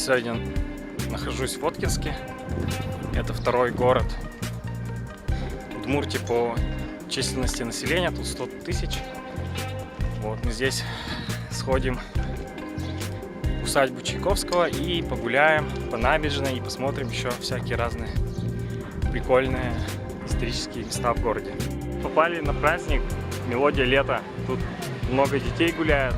сегодня нахожусь в Воткинске. Это второй город Удмуртии по численности населения. Тут 100 тысяч. Вот мы здесь сходим в усадьбу Чайковского и погуляем по набережной и посмотрим еще всякие разные прикольные исторические места в городе. Попали на праздник «Мелодия лета». Тут много детей гуляют.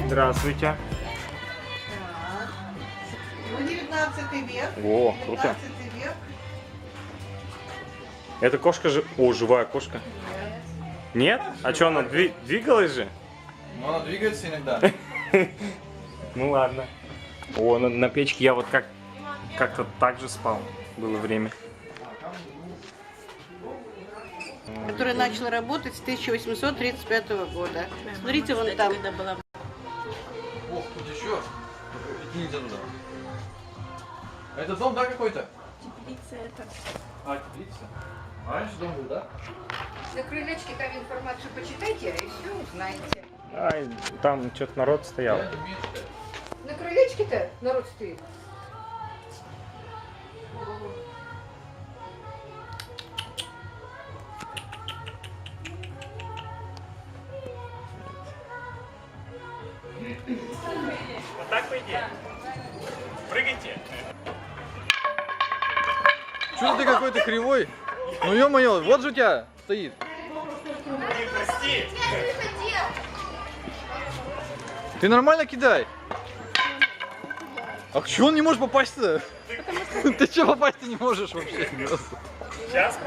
Здравствуйте. Ну, 19 век. О, круто. 19 век. Это кошка же... О, живая кошка. Нет? А что, она двигалась же? Ну, она двигается иногда. Ну ладно. О, на печке я вот как-то так же спал. Было время. Который начал работать с 1835 года. Смотрите, вон там. Ох, тут еще. Идти нельзя туда. Это дом, да, какой-то? Теплица это. А, теплица. А раньше дом был, да? На крылечке там информацию почитайте, и все узнаете. Ай, там что-то народ стоял. Я не умею читать. На крылечке-то народ стоит. Вот так по идее. Прыгайте. Чё ты какой-то кривой? Ну ё-моё, вот же у тебя стоит. Прости. Ты нормально кидай. А чё он не может попасть-то? Ты чё попасть не можешь вообще? Сейчас.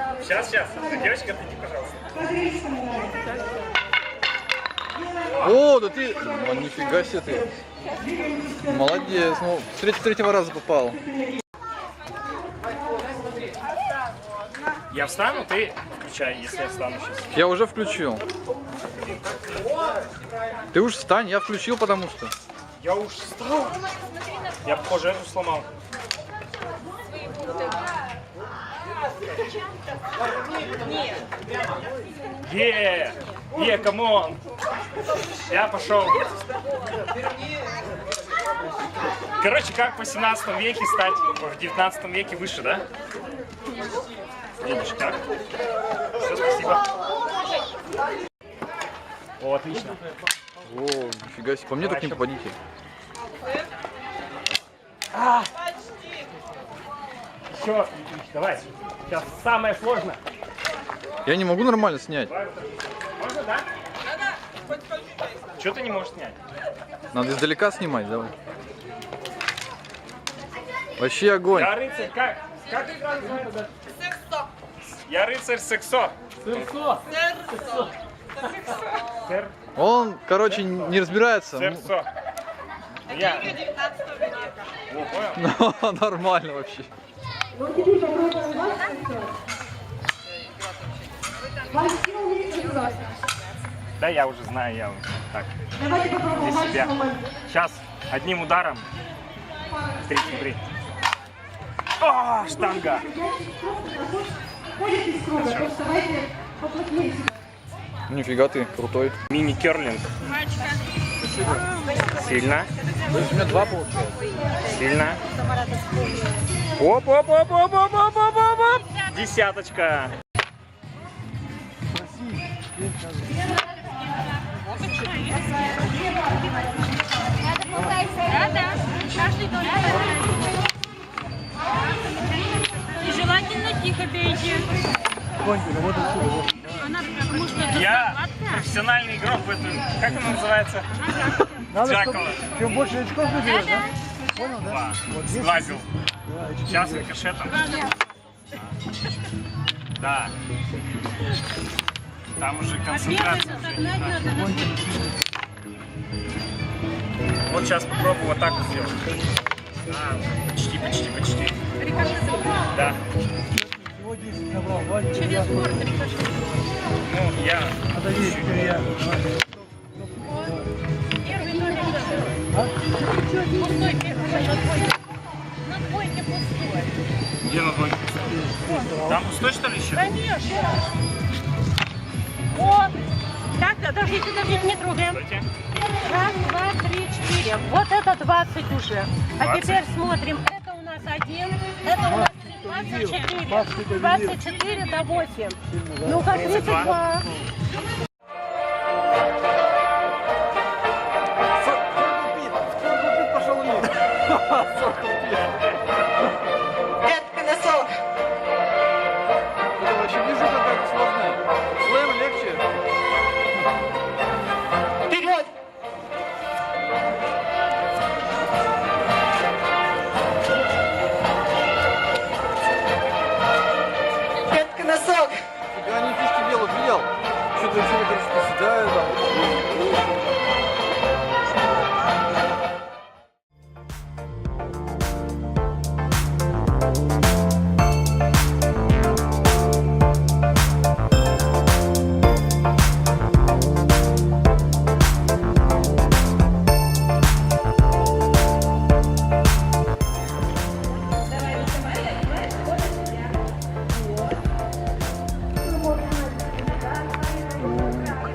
Девочка, отойди, пожалуйста. О, да ты... Ну, нифига себе ты. Молодец. Ну, с третьего раза попал. Я встану, ты включай, если я встану сейчас. Я уже включил. Ты уж встань, я включил, потому что. Я уж встал. Я, похоже, эту сломал. Камон. Я пошел. Короче, как в 18 веке стать в 19 веке выше, да? Видишь, как? Все, спасибо. О, отлично. О, нифига себе. По мне так не попадите. Еще, давай. Сейчас самое сложное. Я не могу нормально снять. Можно, да? Что ты не можешь снять? Надо издалека снимать, давай. Вообще огонь. Я рыцарь, как игра называется? Сексо. Я рыцарь Сексо. Сексо. Он, короче, не разбирается. Сексо. Я. О, понял? Ну, нормально вообще. Да, я уже знаю, я уже так. Для себя. Сейчас одним ударом. 33. О, штанга. Нифига ты, крутой. Мини-керлинг. Сильно. То есть у меня 2 получается. Сильно. Оп. Десяточка. Да. Каждый доллар. И желательно тихо бейте. Коньки, вот отсюда. Я профессиональный игрок в этом. Как оно называется? Джакова. Чем больше очков наберешь, да? Понял, да? Два. Вот здесь Сглазил. два очки. Сейчас рикошетом. Да. Там уже концентрация. Уже не та. Вот сейчас попробую вот так вот сделать. Почти. Да. Всего 10 набрал, Вадик. Через спорт Ну, я... Подавись, теперь я. Первый номер. А? Пустой первый. На двойке пустой. Где на двойке? Там пустой, что ли, еще? Конечно. О! Так, подождите, не трогаем. Стойте. Раз, два, три, четыре. Вот это 20 уже. А 20? теперь смотрим. Это у нас 1, это у нас 24. 24 до 8. Ну-ка, 32. Пошел вниз. Пятка носок. Это вообще вижу какая-то сложная. Слэм легче. Вперед. Пятка носок. Фига они фишки делают, видел? Что-то все это приседают там.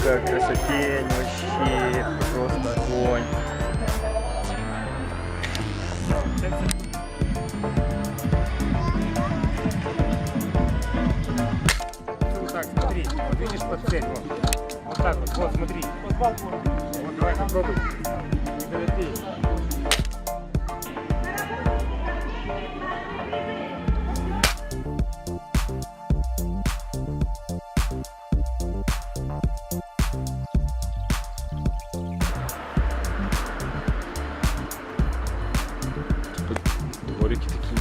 Как красотень, вообще просто огонь. Вот так, смотри, вот видишь под цель, вот так вот, смотри. Вот давай попробуй. Не долети. Дворики такие.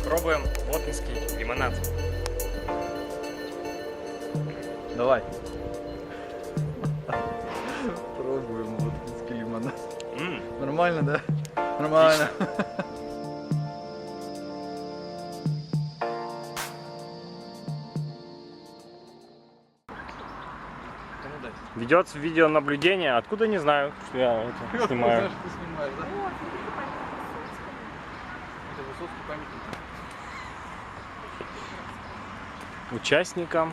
Пробуем воткинский лимонад. Давай. Пробуем воткинский лимонад. Нормально, да? Нормально. Ведется видеонаблюдение. Откуда не знаю, что я это снимаю. Знаешь, ты снимаешь, да? Это Высоцкий памятник. Участникам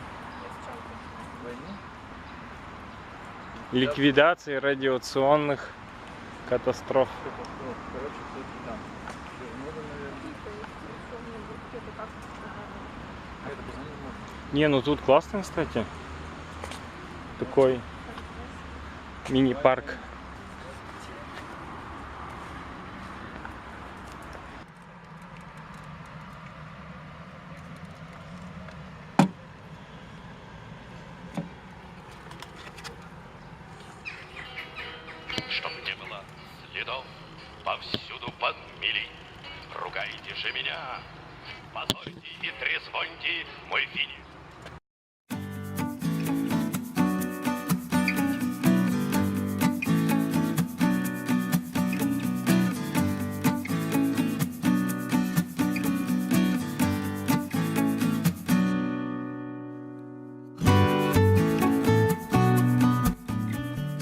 Войны. ликвидации радиационных катастроф. Короче, все-таки там. Много, наверное. А это позвонить можно? Не, ну тут классно, кстати. Такой мини-парк. Чтоб не было следов, повсюду подмели. Ругайте же меня, позорьте и трезвоньте мой финик.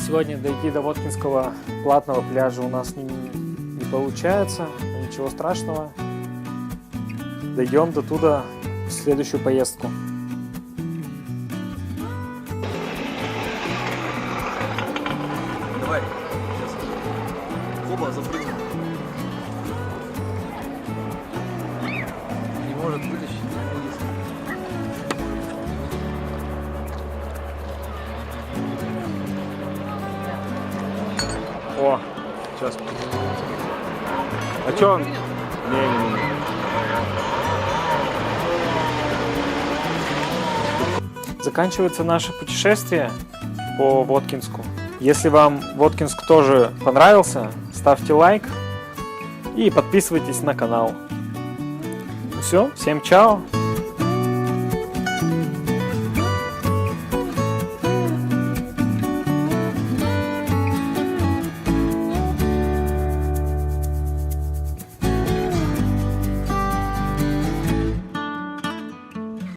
Сегодня дойти до Воткинского платного пляжа у нас не получается, но ничего страшного. Дойдем до туда в следующую поездку. Давай. Сейчас. Оба запрыгнем. Не может вытащить. О, сейчас. А чё он? Не-не-не. Заканчивается наше путешествие по Воткинску. Если вам Воткинск тоже понравился, ставьте лайк и подписывайтесь на канал. Все, всем чао!